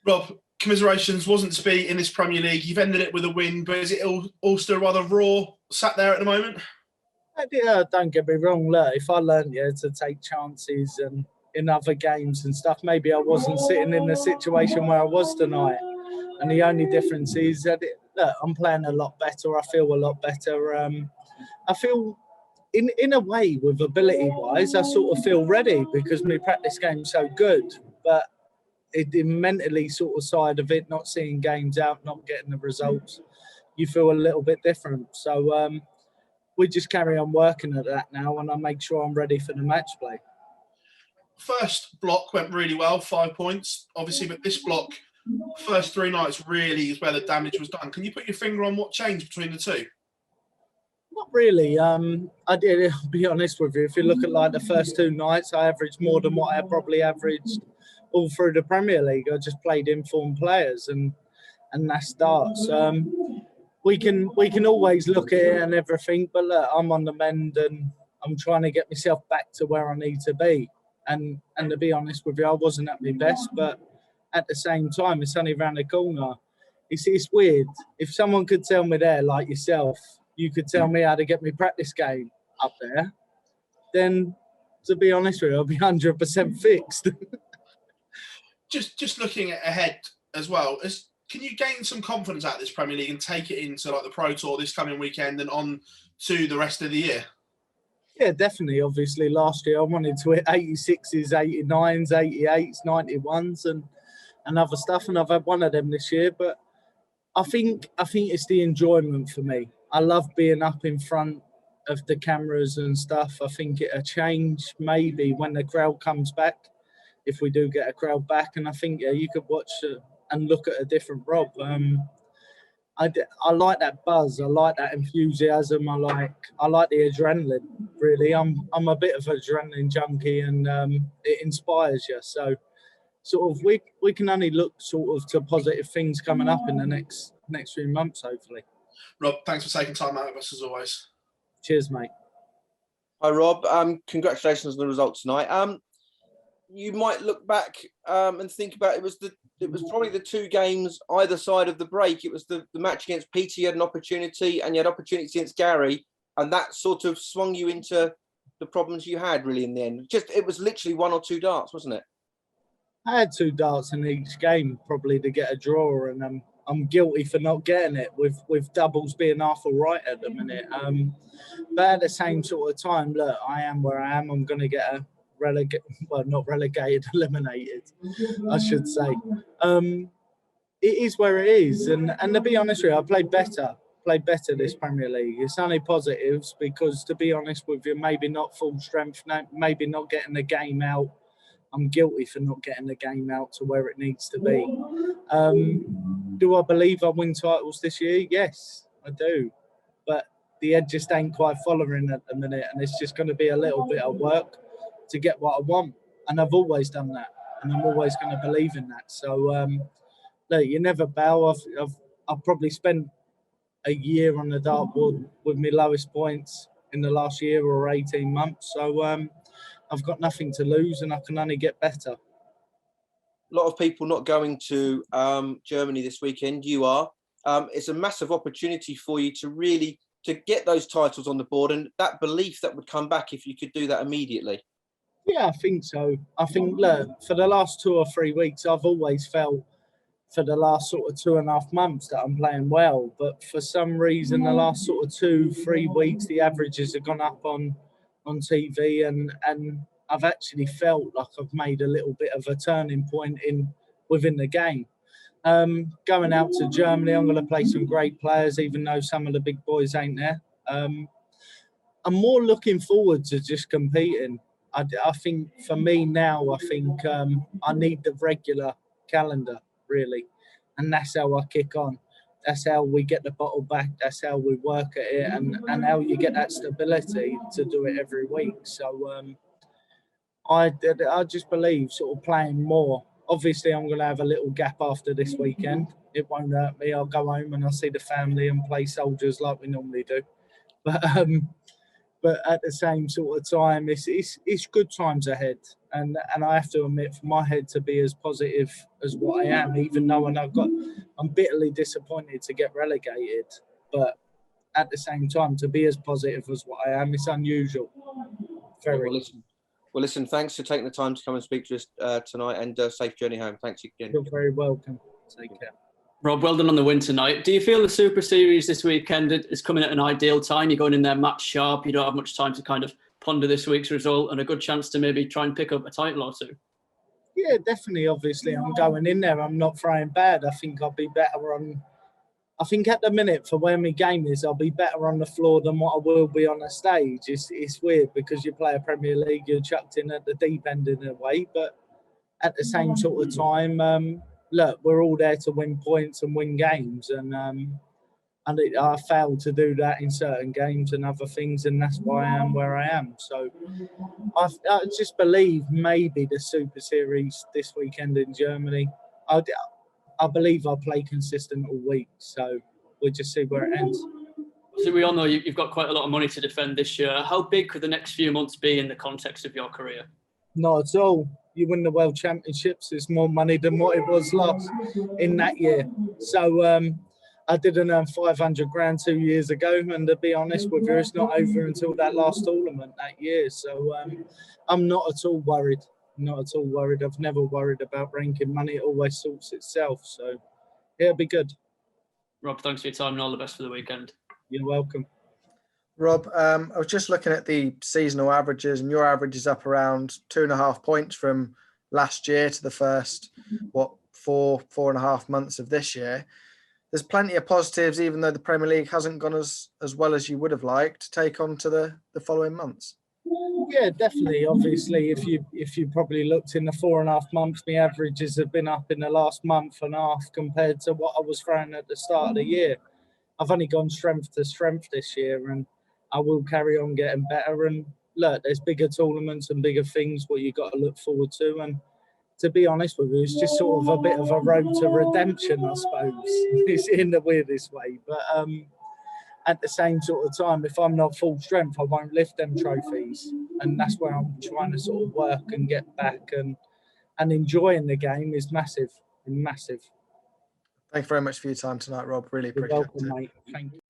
Rob, commiserations, wasn't to be in this Premier League. You've ended it with a win, but is it all still rather raw, sat there at the moment? Yeah, don't get me wrong. Look, if I learned to take chances and in other games and stuff, maybe I wasn't sitting in the situation where I was tonight. And the only difference is that look, I'm playing a lot better. I feel a lot better. I feel, in a way, with ability-wise, I sort of feel ready because my practice game's so good. But the mentally sort of side of it, not seeing games out, not getting the results, you feel a little bit different. So we just carry on working at that now, and I make sure I'm ready for the match play. First block went really well, 5 points, obviously, but this block, first 3 nights really is where the damage was done. Can you put your finger on what changed between the two? Not really. I did, I'll be honest with you. If you look at like the first 2 nights, I averaged more than what I probably averaged all through the Premier League. I just played informed players, and that's darts. We can always look at it and everything, but look, I'm on the mend and I'm trying to get myself back to where I need to be. And to be honest with you, I wasn't at my best, but at the same time, it's only around the corner. It's weird. If someone could tell me there, like yourself, you could tell me how to get my practice game up there, then to be honest with you, I'll be 100% fixed. Just looking ahead as well, can you gain some confidence out of this Premier League and take it into like the Pro Tour this coming weekend and on to the rest of the year? Yeah, definitely. Obviously, last year I wanted to hit 86s, 89s, 88s, 91s and other stuff, and I've had one of them this year. But I think it's the enjoyment for me. I love being up in front of the cameras and stuff. I think it'll change maybe when the crowd comes back, if we do get a crowd back. And I think you could watch and look at a different Rob. I like that buzz. I like that enthusiasm. I like the adrenaline. Really, I'm a bit of an adrenaline junkie, and it inspires you. So, sort of, we can only look sort of to positive things coming up in the next few months, hopefully. Rob, thanks for taking time out of us as always. Cheers, mate. Hi, Rob. Congratulations on the result tonight. You might look back and think about it was probably the 2 games either side of the break. It was the match against Peter, you had an opportunity, and you had opportunity against Gary, and that sort of swung you into the problems you had really in the end. It was literally 1 or 2 darts, wasn't it? I had 2 darts in each game probably to get a draw, and I'm guilty for not getting it with doubles being half all right at the minute. But at the same sort of time, look, I am where I am. I'm going to get a not relegated, eliminated, I should say. It is where it is, and to be honest with you, I played better this Premier League. It's only positives because, to be honest with you, maybe not full strength, maybe not getting the game out. I'm guilty for not getting the game out to where it needs to be. Do I believe I win titles this year? Yes, I do. But the head just ain't quite following at the minute, and it's just going to be a little bit of work to get what I want. And I've always done that, and I'm always going to believe in that. So, look, you never bow. I've probably spent a year on the dartboard with my lowest points in the last year or 18 months. So I've got nothing to lose, and I can only get better. A lot of people not going to Germany this weekend. You are. It's a massive opportunity for you to get those titles on the board, and that belief that would come back if you could do that immediately. Yeah, I think so. I think, look, for the last 2 or 3 weeks, I've always felt for the last sort of 2.5 months that I'm playing well. But for some reason, the last sort of 2-3 weeks, the averages have gone up on TV, and I've actually felt like I've made a little bit of a turning point within the game. Going out to Germany, I'm going to play some great players, even though some of the big boys ain't there. I'm more looking forward to just competing. I think for me now, I think I need the regular calendar, really. And that's how I kick on. That's how we get the bottle back. That's how we work at it, and how you get that stability to do it every week. So I just believe sort of playing more. Obviously, I'm going to have a little gap after this weekend. It won't hurt me. I'll go home and I'll see the family and play soldiers like we normally do. But but at the same sort of time, it's good times ahead, and I have to admit, for my head to be as positive as what I am, even though I'm bitterly disappointed to get relegated, but at the same time, to be as positive as what I am, it's unusual. Very. Well, listen. Thanks for taking the time to come and speak to us tonight, and safe journey home. Thanks again. You're very welcome. Take care. Rob, well done on the win tonight. Do you feel the Super Series this weekend is coming at an ideal time? You're going in there match sharp. You don't have much time to kind of ponder this week's result, and a good chance to maybe try and pick up a title or two. Yeah, definitely. Obviously, I'm going in there. I'm not throwing bad. I think I'll be better on. I think at the minute, for where my game is, I'll be better on the floor than what I will be on the stage. It's weird because you play a Premier League, you're chucked in at the deep end in a way, but at the same sort of time, look, we're all there to win points and win games, and I failed to do that in certain games and other things, and that's why I am where I am. So I just believe maybe the Super Series this weekend in Germany. I believe I'll play consistent all week, so we'll just see where it ends. So we all know you've got quite a lot of money to defend this year. How big could the next few months be in the context of your career? Not at all. You win the World Championships, it's more money than what it was last in that year. So I didn't earn 500 grand 2 years ago, and to be honest with you, it's not over until that last tournament that year. So I'm not at all worried. Not at all worried. I've never worried about ranking money. It always sorts itself. So yeah, it'll be good. Rob, thanks for your time and all the best for the weekend. You're welcome. Rob, I was just looking at the seasonal averages, and your average is up around 2.5 points from last year to the first, 4.5 months of this year. There's plenty of positives, even though the Premier League hasn't gone as well as you would have liked, to take on to the following months. Yeah, definitely. Obviously, if you probably looked in the 4.5 months, the averages have been up in the last month and a half compared to what I was throwing at the start of the year. I've only gone strength to strength this year, and I will carry on getting better. And look, there's bigger tournaments and bigger things what you got to look forward to. And to be honest with you, it's just sort of a bit of a road to redemption, I suppose. It's in the weirdest way, but at the same sort of time, if I'm not full strength, I won't lift them trophies. And that's where I'm trying to sort of work and get back, and enjoying the game is massive. Thank you very much for your time tonight, Rob. Really appreciate it. You're welcome, mate. Thank you.